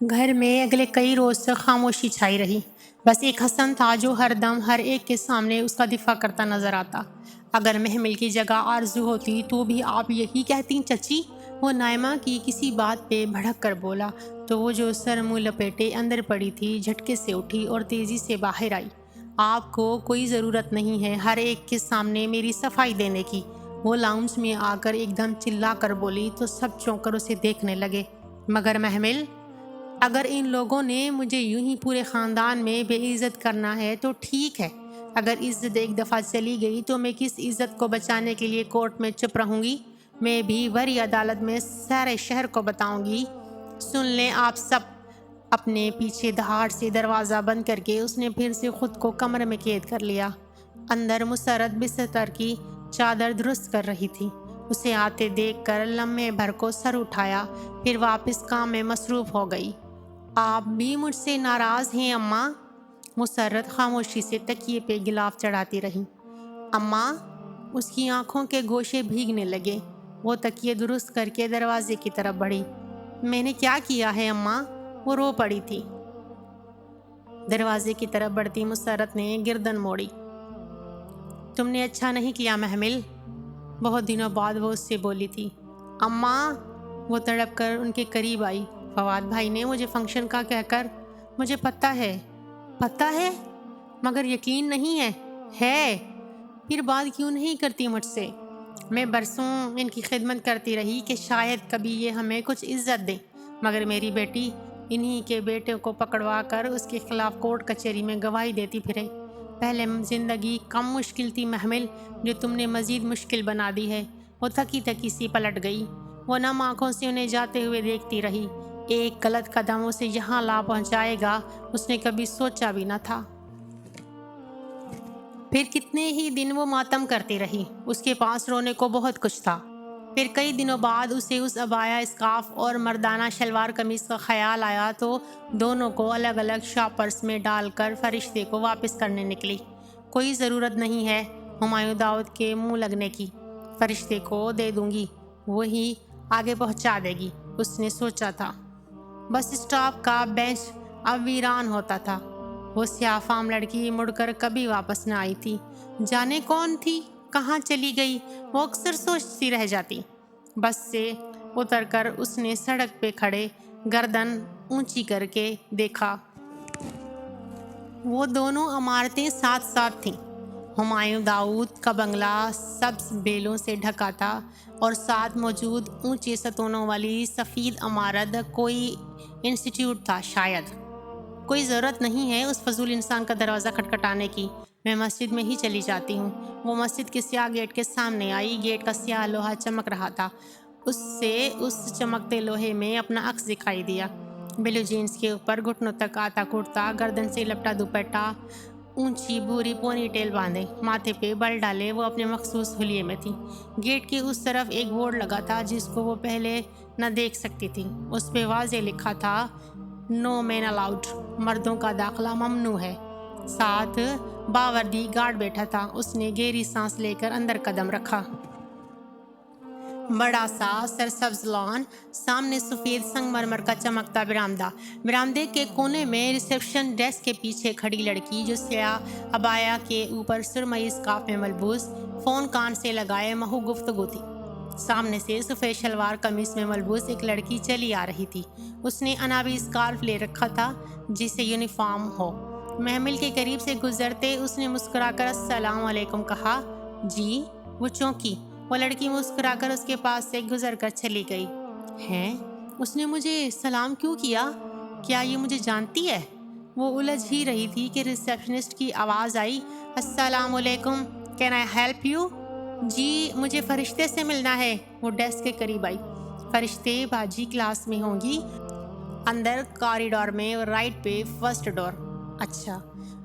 گھر میں اگلے کئی روز تک خاموشی چھائی رہی۔ بس ایک حسن تھا جو ہر دم ہر ایک کے سامنے اس کا دفاع کرتا نظر آتا۔ اگر محمل کی جگہ آرزو ہوتی تو بھی آپ یہی کہتی چچی؟ وہ نائمہ کی کسی بات پہ بھڑک کر بولا تو وہ جو سر منہ لپیٹے اندر پڑی تھی جھٹکے سے اٹھی اور تیزی سے باہر آئی۔ آپ کو کوئی ضرورت نہیں ہے ہر ایک کے سامنے میری صفائی دینے کی، وہ لاؤنج میں آ کر ایک دم چلا کر بولی تو سب چونک کر اسے دیکھنے لگے۔ مگر محمل، اگر ان لوگوں نے مجھے یوں ہی پورے خاندان میں بے عزت کرنا ہے تو ٹھیک ہے، اگر عزت ایک دفعہ چلی گئی تو میں کس عزت کو بچانے کے لیے کورٹ میں چپ رہوں گی؟ میں بھی بڑی عدالت میں سارے شہر کو بتاؤں گی۔ سن لیں آپ سب۔ اپنے پیچھے دھاڑ سے دروازہ بند کر کے اس نے پھر سے خود کو کمرے میں قید کر لیا۔ اندر مسرت بستر کی چادر درست کر رہی تھی۔ اسے آتے دیکھ کر لمحے بھر کو سر اٹھایا، پھر واپس کام میں مصروف ہو گئی۔ آپ بھی مجھ سے ناراض ہیں اماں؟ مسرت خاموشی سے تکیے پہ غلاف چڑھاتی رہی۔ اماں؟ اس کی آنکھوں کے گوشے بھیگنے لگے۔ وہ تکیے درست کر کے دروازے کی طرف بڑھی۔ میں نے کیا کیا ہے اماں؟ وہ رو پڑی تھی۔ دروازے کی طرف بڑھتی مسرت نے گردن موڑی۔ تم نے اچھا نہیں کیا محمل، بہت دنوں بعد وہ اس سے بولی تھی۔ اماں! وہ تڑپ کر ان کے قریب آئی۔ فواد بھائی نے مجھے فنکشن کا کہہ کر، مجھے پتہ ہے۔ پتہ ہے؟ مگر یقین نہیں ہے۔ ہے! پھر بات کیوں نہیں کرتی مجھ سے؟ میں برسوں ان کی خدمت کرتی رہی کہ شاید کبھی یہ ہمیں کچھ عزت دیں، مگر میری بیٹی انہی کے بیٹے کو پکڑوا کر اس کے خلاف کورٹ کچہری میں گواہی دیتی پھرے۔ پہلے زندگی کم مشکل تھی محمل، جو تم نے مزید مشکل بنا دی ہے۔ وہ تھکی تھکی سی پلٹ گئی۔ وہ نم آنکھوں سے انہیں جاتے ہوئے دیکھتی رہی۔ ایک غلط قدم اسے یہاں لا پہنچائے گا اس نے کبھی سوچا بھی نہ تھا۔ پھر کتنے ہی دن وہ ماتم کرتی رہی۔ اس کے پاس رونے کو بہت کچھ تھا۔ پھر کئی دنوں بعد اسے اس عبایا اسکارف اور مردانہ شلوار قمیص کا خیال آیا تو دونوں کو الگ الگ شاپرس میں ڈال کر فرشتے کو واپس کرنے نکلی۔ کوئی ضرورت نہیں ہے ہمایوں داؤد کے منہ لگنے کی، فرشتے کو دے دوں گی، وہی آگے پہنچا دے گی، اس نے سوچا تھا۔ بس اسٹاپ کا بینچ اب ویران ہوتا تھا۔ وہ سیاہ فام لڑکی مڑ کر کبھی واپس نہ آئی تھی۔ جانے کون تھی، کہاں چلی گئی، وہ اکثر سوچتی رہ جاتی۔ بس سے اتر کر اس نے سڑک پہ کھڑے گردن اونچی کر کے دیکھا۔ وہ دونوں عمارتیں ساتھ ساتھ تھیں۔ ہمایوں داؤد کا بنگلہ سبز بیلوں سے ڈھکا تھا اور ساتھ موجود اونچے ستونوں والی سفید عمارت کوئی انسٹیٹیوٹ تھا شاید۔ کوئی ضرورت نہیں ہے اس فضول انسان کا دروازہ کھٹکھٹانے کی، میں مسجد میں ہی چلی جاتی ہوں۔ وہ مسجد کے سیاہ گیٹ کے سامنے آئی۔ گیٹ کا سیاہ لوہا چمک رہا تھا۔ اس سے اس چمکتے لوہے میں اپنا عکس دکھائی دیا۔ بلو جینس کے اوپر گھٹنوں تک آتا کرتا، گردن سے لپٹا دوپٹہ، اونچی بھوری پونی ٹیل باندھے، ماتھے پہ بل ڈالے وہ اپنے مخصوص حلیے میں تھی۔ گیٹ کے اس طرف ایک بورڈ لگا تھا جس کو وہ پہلے نہ دیکھ سکتی تھی۔ اس پہ واضح لکھا تھا نو مین الاؤڈ، مردوں کا داخلہ ممنوع ہے۔ ساتھ باوردی گارڈ بیٹھا تھا۔ اس نے گہری سانس لے کر اندر قدم رکھا۔ بڑا سا سرسبز لان، سامنے سفید سنگ مرمر کا چمکتا برآمدہ، برآمدے کے کونے میں ریسیپشن ڈیسک کے پیچھے کھڑی لڑکی جو سیاہ عبایا کے اوپر سرمئی اسکارف میں ملبوس، فون کان سے لگائے محو گفتگو تھی۔ سامنے سے سفید شلوار قمیص میں ملبوس ایک لڑکی چلی آ رہی تھی۔ اس نے انابی اسکارف لے رکھا تھا جیسے یونیفارم ہو۔ محمل کے قریب سے گزرتے اس نے مسکرا کر السلام علیکم کہا۔ جی؟ وہ چونکی۔ وہ لڑکی مسکرا کر اس کے پاس سے گزر کر چلی گئی۔ ہیں؟ اس نے مجھے سلام کیوں کیا؟ کیا یہ مجھے جانتی ہے؟ وہ الجھ ہی رہی تھی کہ ریسیپشنسٹ کی آواز آئی، السلام علیکم، کین آئی ہیلپ یو؟ جی، مجھے فرشتے سے ملنا ہے۔ وہ ڈیسک کے قریب آئی۔ فرشتے باجی کلاس میں ہوں گی، اندر کاریڈور میں رائٹ پہ فرسٹ ڈور۔ اچھا۔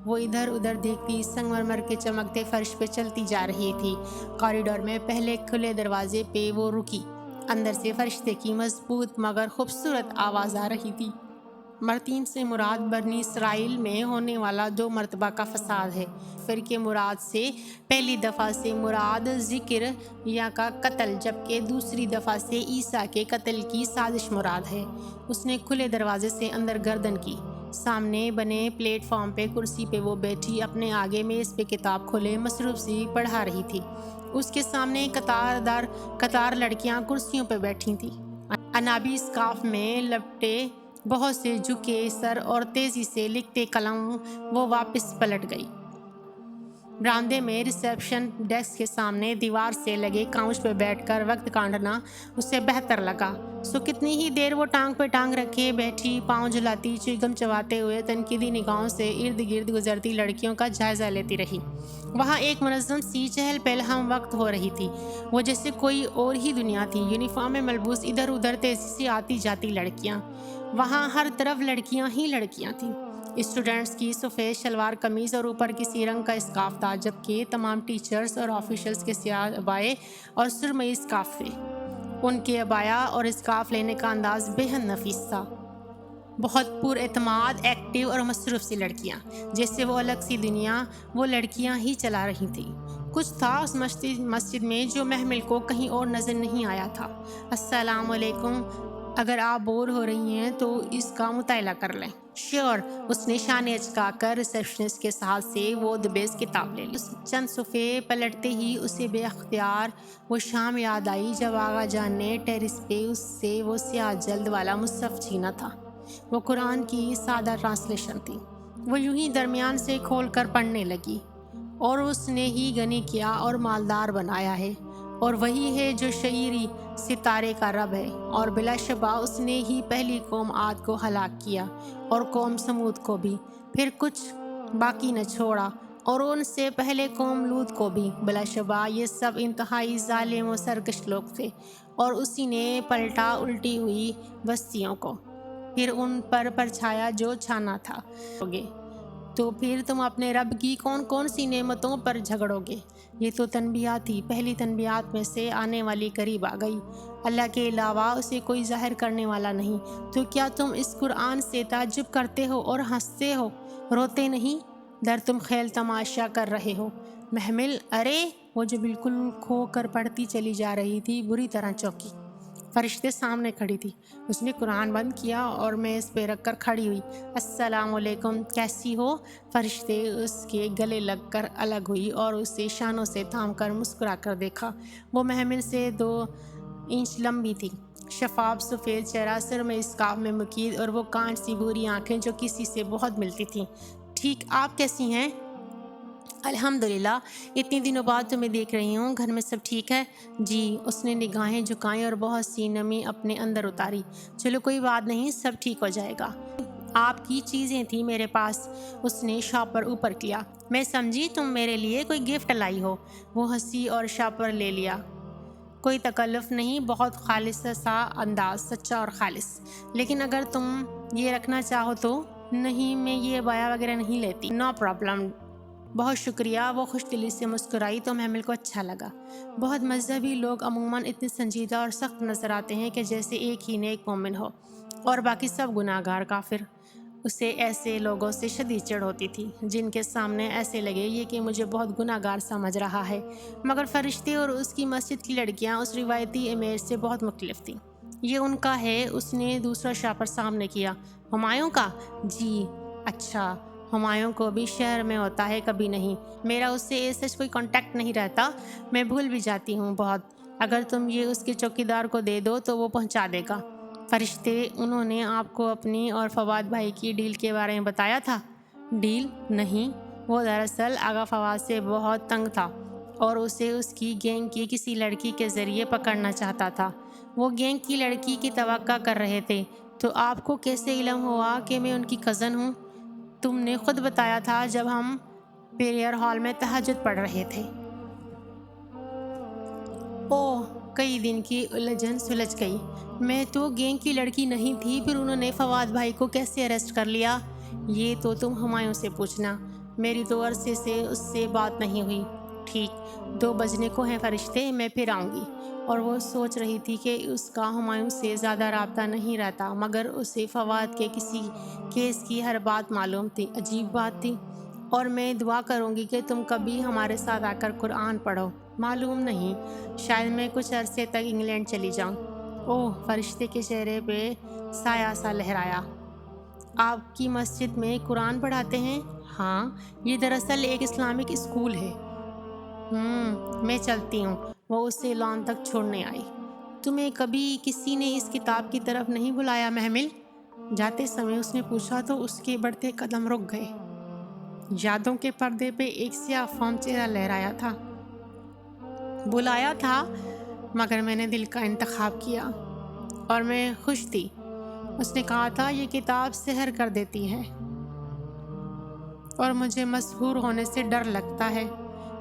وہ ادھر ادھر دیکھتی سنگ مرمر کے چمکتے فرش پہ چلتی جا رہی تھی۔ کاریڈور میں پہلے کھلے دروازے پہ وہ رکی۔ اندر سے فرشتے کی مضبوط مگر خوبصورت آواز آ رہی تھی۔ مرتین سے مراد بنی اسرائیل میں ہونے والا 2 مرتبہ کا فساد ہے۔ فرقے مراد سے پہلی دفعہ سے مراد ذکر یا کا قتل، جبکہ دوسری دفعہ سے عیسیٰ کے قتل کی سازش مراد ہے۔ اس نے کھلے دروازے سے اندر گردن کی، سامنے بنے پلیٹ فارم پہ کرسی پہ وہ بیٹھی، اپنے آگے میز پہ کتاب کھولے مصروف سی پڑھا رہی تھی۔ اس کے سامنے قطار در قطار لڑکیاں کرسیوں پہ بیٹھی تھیں، انابی اسکارف میں لپٹے، بہت سے جھکے سر اور تیزی سے لکھتے قلم۔ وہ واپس پلٹ گئی۔ برآمدے میں ریسیپشن ڈیسک کے سامنے دیوار سے لگے کاؤنٹ پہ بیٹھ کر وقت کاٹنا اسے بہتر لگا۔ سو کتنی ہی دیر وہ ٹانگ پہ ٹانگ رکھے بیٹھی، پاؤں جھلاتی، چیگم چباتے ہوئے تنقیدی نگاہوں سے ارد گرد گزرتی لڑکیوں کا جائزہ لیتی رہی۔ وہاں ایک منظم سی چہل پہل ہم وقت ہو رہی تھی، وہ جیسے کوئی اور ہی دنیا تھی۔ یونیفارم میں ملبوس ادھر ادھر تیزی سے آتی جاتی لڑکیاں، وہاں ہر طرف لڑکیاں ہی لڑکیاں تھیں۔ اسٹوڈنٹس کی سفید شلوار قمیض اور اوپر کسی رنگ کا اسکارف تھا، جبکہ تمام ٹیچرز اور آفیشلز کے سیاہ عبائے اور سرمئی اسکارف تھے۔ ان کے عبایا اور اسکارف لینے کا انداز بے حد نفیس تھا۔ بہت پر اعتماد، ایکٹیو اور مصروف سی لڑکیاں، جیسے وہ الگ سی دنیا وہ لڑکیاں ہی چلا رہی تھیں۔ کچھ تھا اس مسجد میں جو محمل کو کہیں اور نظر نہیں آیا تھا۔ السلام علیکم، اگر آپ بور ہو رہی ہیں تو اس کا مطالعہ کر لیں۔ شیور، اس نے شانے اچکا کر ریسیپشنسٹ کے ساتھ سے وہ دبیز کتاب لے لی۔ چند صفحے پلٹتے ہی اسے بے اختیار وہ شام یاد آئی جب آغا جان نے ٹیرس پہ اس سے وہ سیاہ جلد والا مصحف چھینا تھا۔ وہ قرآن کی سادہ ٹرانسلیشن تھی۔ وہ یوں ہی درمیان سے کھول کر پڑھنے لگی۔ اور اس نے ہی غنی کیا اور مالدار بنایا ہے، اور وہی ہے جو شعری ستارے کا رب ہے، اور بلا شبہ اس نے ہی پہلی قوم عاد کو ہلاک کیا اور قوم سمود کو بھی، پھر کچھ باقی نہ چھوڑا، اور ان سے پہلے قوم لوط کو بھی۔ بلا شبہ یہ سب انتہائی ظالم و سرکش لوگ تھے، اور اسی نے پلٹا الٹی ہوئی بستیوں کو، پھر ان پر پرچھایا جو چھانا تھا۔ تو پھر تم اپنے رب کی کون کون سی نعمتوں پر جھگڑو گے؟ یہ تو تنبیہات تھی، پہلی تنبیہات میں سے آنے والی قریب آ گئی۔ اللہ کے علاوہ اسے کوئی ظاہر کرنے والا نہیں۔ تو کیا تم اس قرآن سے تعجب کرتے ہو اور ہنستے ہو، روتے نہیں؟ در تم خیل تماشا کر رہے ہو۔ محمل، ارے! وہ جو بالکل کھو کر پڑھتی چلی جا رہی تھی بری طرح چونکی۔ فرشتے سامنے کھڑی تھی۔ اس نے قرآن بند کیا اور میز پہ رکھ کر کھڑی ہوئی۔ السلام علیکم، کیسی ہو؟ فرشتے اس کے گلے لگ کر الگ ہوئی اور اسے شانوں سے تھام کر مسکرا کر دیکھا۔ وہ محمل سے 2 انچ لمبی تھی، شفاف سفید چہرہ، سر میں اسکارف میں مقید، اور وہ کانٹ سی بھوری آنکھیں جو کسی سے بہت ملتی تھیں۔ ٹھیک، آپ کیسی ہیں؟ الحمدللہ، اتنی دنوں بعد تمہیں دیکھ رہی ہوں، گھر میں سب ٹھیک ہے؟ جی، اس نے نگاہیں جھکائیں اور بہت سی نمی اپنے اندر اتاری۔ چلو کوئی بات نہیں، سب ٹھیک ہو جائے گا۔ آپ کی چیزیں تھیں میرے پاس، اس نے شاپر اوپر کیا۔ میں سمجھی تم میرے لیے کوئی گفٹ لائی ہو۔ وہ ہنسی اور شاپر لے لیا۔ کوئی تکلف نہیں، بہت خالص سا انداز، سچا اور خالص۔ لیکن اگر تم یہ رکھنا چاہو تو؟ نہیں، میں یہ عبایا وغیرہ نہیں لیتی۔ نو پرابلم، بہت شکریہ۔ وہ خوش دلی سے مسکرائی تو محمل کو اچھا لگا۔ بہت مذہبی لوگ عموماً اتنے سنجیدہ اور سخت نظر آتے ہیں کہ جیسے ایک ہی نیک مومن ہو اور باقی سب گناہ گار کافر۔ اسے ایسے لوگوں سے شدید چڑ ہوتی تھی جن کے سامنے ایسے لگے یہ کہ مجھے بہت گناہ گار سمجھ رہا ہے، مگر فرشتے اور اس کی مسجد کی لڑکیاں اس روایتی امیج سے بہت مختلف تھیں۔ یہ ان کا ہے، اس نے دوسرا شاپر سامنے کیا۔ ہمایوں کا؟ جی، اچھا، ہمایوں کو بھی شہر میں ہوتا ہے؟ کبھی نہیں، میرا اس سے سچ کوئی کانٹیکٹ نہیں رہتا، میں بھول بھی جاتی ہوں بہت۔ اگر تم یہ اس کے چوکیدار کو دے دو تو وہ پہنچا دے گا۔ فرشتے، انہوں نے آپ کو اپنی اور فواد بھائی کی ڈیل کے بارے میں بتایا تھا؟ ڈیل؟ نہیں، وہ دراصل آغا فواد سے بہت تنگ تھا اور اسے اس کی گینگ کی کسی لڑکی کے ذریعے پکڑنا چاہتا تھا۔ وہ گینگ کی لڑکی کی توقع کر رہے تھے۔ تو آپ کو کیسے علم ہوا کہ میں ان کی کزن ہوں؟ تم نے خود بتایا تھا جب ہم پیریئر ہال میں تہجد پڑھ رہے تھے۔ اوہ، کئی دن کی الجھن سلجھ گئی۔ میں تو گینگ کی لڑکی نہیں تھی، پھر انہوں نے فواد بھائی کو کیسے اریسٹ کر لیا؟ یہ تو تم ہمایوں سے پوچھنا، میری تو عرصے سے اس سے بات نہیں ہوئی۔ ٹھیک 2 بجنے کو ہیں فرشتے، میں پھر آؤں گی۔ اور وہ سوچ رہی تھی کہ اس کا ہمایوں سے زیادہ رابطہ نہیں رہتا، مگر اسے فواد کے کسی کیس کی ہر بات معلوم تھی۔ عجیب بات تھی۔ اور میں دعا کروں گی کہ تم کبھی ہمارے ساتھ آ کر قرآن پڑھو۔ معلوم نہیں، شاید میں کچھ عرصے تک انگلینڈ چلی جاؤں۔ اوہ، فرشتے کے چہرے پہ سایہ سا لہرایا۔ آپ کی مسجد میں قرآن پڑھاتے ہیں؟ ہاں، یہ دراصل ایک اسلامک اسکول ہے۔ میں چلتی ہوں۔ وہ اسے لان تک چھوڑنے آئی۔ تمہیں کبھی کسی نے اس کتاب کی طرف نہیں بلایا محمل؟ جاتے سمے اس نے پوچھا تو اس کے بڑھتے قدم رک گئے۔ یادوں کے پردے پہ ایک سیاہ فام چہرہ لہرایا تھا۔ بلایا تھا، مگر میں نے دل کا انتخاب کیا اور میں خوش تھی۔ اس نے کہا تھا یہ کتاب سحر کر دیتی ہے اور مجھے مسحور ہونے سے ڈر لگتا ہے۔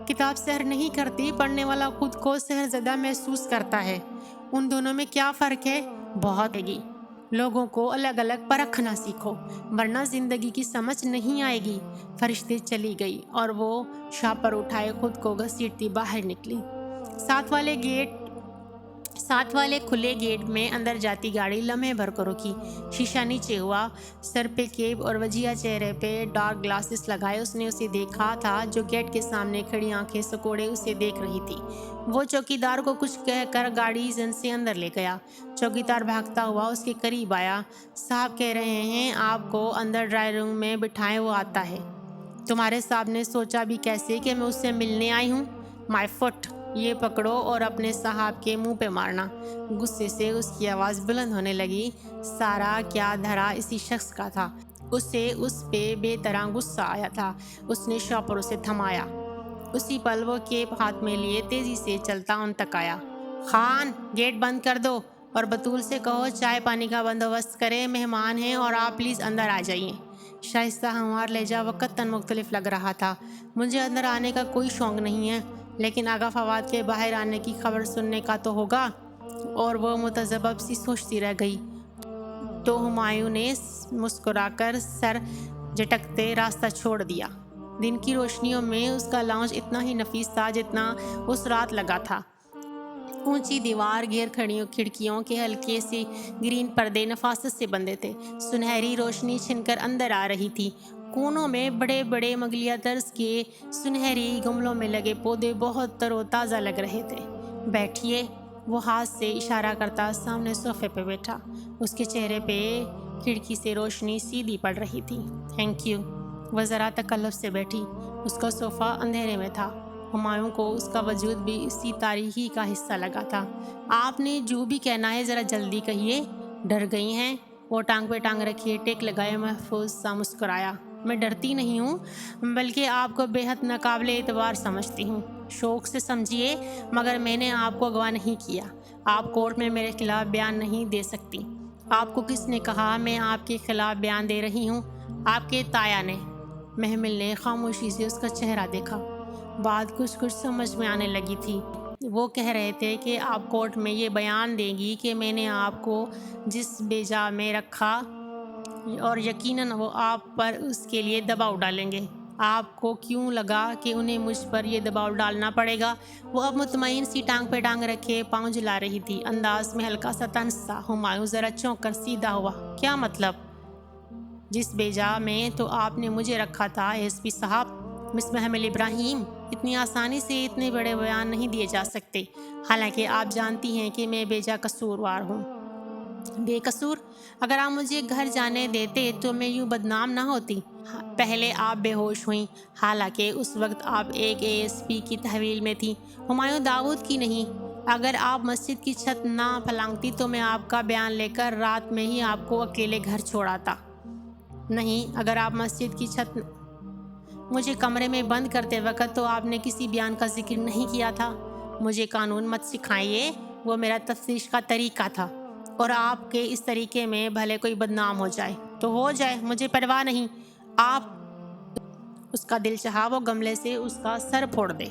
کتاب سحر نہیں کرتی، پڑھنے والا خود کو سحر زدہ محسوس کرتا ہے۔ ان دونوں میں کیا فرق ہے؟ بہت ہے۔ لوگوں کو الگ الگ پرکھنا سیکھو، ورنہ زندگی کی سمجھ نہیں آئے گی۔ فرشتے چلی گئی اور وہ شاپر اٹھائے خود کو گھسیٹتی باہر نکلی۔ ساتھ والے کھلے گیٹ میں اندر جاتی گاڑی لمحے بھر کو رکی۔ شیشہ نیچے ہوا، سر پہ کیپ اور وجیہ چہرے پہ ڈارک گلاسز لگائے اس نے اسے دیکھا تھا جو گیٹ کے سامنے کھڑی آنکھیں سکوڑے اسے دیکھ رہی تھی۔ وہ چوکیدار کو کچھ کہہ کر گاڑی زن سے اندر لے گیا۔ چوکیدار بھاگتا ہوا اس کے قریب آیا۔ صاحب کہہ رہے ہیں آپ کو اندر ڈرائنگ روم میں بٹھائیں، وہ آتا ہے۔ تمہارے صاحب نے سوچا بھی کیسے کہ میں اس سے ملنے آئی ہوں؟ مائی فٹ، یہ پکڑو اور اپنے صاحب کے منہ پہ مارنا۔ غصے سے اس کی آواز بلند ہونے لگی۔ سارا کیا دھرا اسی شخص کا تھا۔ اسے اس پہ بے طرح غصہ آیا تھا۔ اس نے شاپر اسے تھمایا۔ اسی پل وہ کیپ ہاتھ میں لیے تیزی سے چلتا ان تک آیا۔ خان، گیٹ بند کر دو اور بطول سے کہو چائے پانی کا بندوبست کرے، مہمان ہیں اور آپ پلیز اندر آ جائیے۔ شائستہ ہموار لہجہ وقتاً مختلف لگ رہا تھا۔ مجھے اندر آنے کا کوئی شوق نہیں ہے، لیکن آغا فواد کے باہر آنے کی خبر سننے کا تو ہوگا۔ اور وہ متذبذب سی سوچتی رہ گئی تو ہمایوں نے مسکرا کر سر جھٹکتے راستہ چھوڑ دیا۔ دن کی روشنیوں میں اس کا لاؤنج اتنا ہی نفیس تھا جتنا اس رات لگا تھا۔ اونچی دیوار، گھیر کھڑکیوں کے ہلکے سے گرین پردے نفاست سے بندے تھے۔ سنہری روشنی چھن کر اندر آ رہی تھی۔ کونوں میں بڑے بڑے مغلیہ طرز کے سنہری گملوں میں لگے پودے بہت تر و تازہ لگ رہے تھے۔ بیٹھیے، وہ ہاتھ سے اشارہ کرتا سامنے صوفے پہ بیٹھا۔ اس کے چہرے پہ کھڑکی سے روشنی سیدھی پڑ رہی تھی۔ Thank you. وہ ذرا تکلف سے بیٹھی۔ اس کا صوفہ اندھیرے میں تھا۔ ہمایوں کو اس کا وجود بھی اسی تاریکی کا حصہ لگا تھا۔ آپ نے جو بھی کہنا ہے ذرا جلدی کہیے۔ ڈر گئی ہیں؟ وہ ٹانگ پہ ٹانگ رکھے ٹیک لگائے محفوظ سا مسکرایا۔ میں ڈرتی نہیں ہوں، بلکہ آپ کو بے حد ناقابل اعتبار سمجھتی ہوں۔ شوق سے سمجھیے، مگر میں نے آپ کو اغوا نہیں کیا۔ آپ کورٹ میں میرے خلاف بیان نہیں دے سکتی۔ آپ کو کس نے کہا میں آپ کے خلاف بیان دے رہی ہوں؟ آپ کے تایا نے۔ محمل نے خاموشی سے اس کا چہرہ دیکھا۔ بات کچھ سمجھ میں آنے لگی تھی۔ وہ کہہ رہے تھے کہ آپ کورٹ میں یہ بیان دیں گی کہ میں نے آپ کو جس بیجا میں رکھا اور یقیناً وہ آپ پر اس کے لیے دباؤ ڈالیں گے۔ آپ کو کیوں لگا کہ انہیں مجھ پر یہ دباؤ ڈالنا پڑے گا؟ وہ اب مطمئن سی ٹانگ پہ ٹانگ رکھے پاؤں جلا رہی تھی، انداز میں ہلکا سا طنز سا۔ ہمایوں ذرا چونک کر سیدھا ہوا۔ کیا مطلب؟ جس بیجا میں تو آپ نے مجھے رکھا تھا ایس پی صاحب، مس محمل ابراہیم، اتنی آسانی سے اتنے بڑے بیان نہیں دیے جا سکتے، حالانکہ آپ جانتی ہیں کہ میں بیجا قصوروار ہوں۔ بے قصور؟ اگر آپ مجھے گھر جانے دیتے تو میں یوں بدنام نہ ہوتی۔ پہلے آپ بے ہوش ہوئیں، حالانکہ اس وقت آپ ایک ASP کی تحویل میں تھیں، ہمایوں داؤد کی نہیں۔ اگر آپ مسجد کی چھت نہ پھلانگتی تو میں آپ کا بیان لے کر رات میں ہی آپ کو اکیلے گھر چھوڑاتا۔ نہیں، اگر آپ مسجد کی چھت مجھے کمرے میں بند کرتے وقت تو آپ نے کسی بیان کا ذکر نہیں کیا تھا۔ مجھے قانون مت سکھائیے، وہ میرا تفتیش کا طریقہ تھا، اور آپ کے اس طریقے میں بھلے کوئی بدنام ہو جائے تو ہو جائے، مجھے پرواہ نہیں۔ آپ اس کا دل چاہا وہ گملے سے اس کا سر پھوڑ دے۔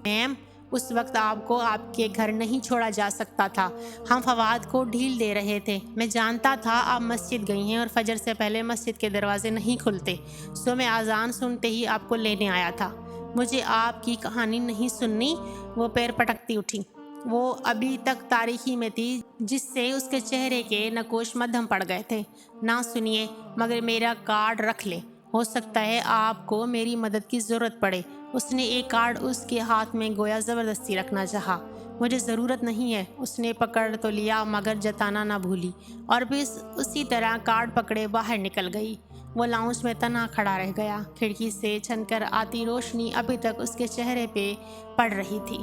میم، اس وقت آپ کو آپ کے گھر نہیں چھوڑا جا سکتا تھا، ہم فواد کو ڈھیل دے رہے تھے۔ میں جانتا تھا آپ مسجد گئی ہیں اور فجر سے پہلے مسجد کے دروازے نہیں کھلتے، سو میں اذان سنتے ہی آپ کو لینے آیا تھا۔ مجھے آپ کی کہانی نہیں سننی۔ وہ پیر پٹکتی اٹھی۔ وہ ابھی تک تاریکی میں تھی جس سے اس کے چہرے کے نقوش مدھم پڑ گئے تھے۔ نہ سنیے، مگر میرا کارڈ رکھ لیں، ہو سکتا ہے آپ کو میری مدد کی ضرورت پڑے۔ اس نے ایک کارڈ اس کے ہاتھ میں گویا زبردستی رکھنا چاہا۔ مجھے ضرورت نہیں ہے۔ اس نے پکڑ تو لیا مگر جتانا نہ بھولی، اور پھر اسی طرح کارڈ پکڑے باہر نکل گئی۔ وہ لاؤنج میں تنہا کھڑا رہ گیا۔ کھڑکی سے چھن کر آتی روشنی ابھی تک اس کے چہرے پہ پڑ رہی تھی۔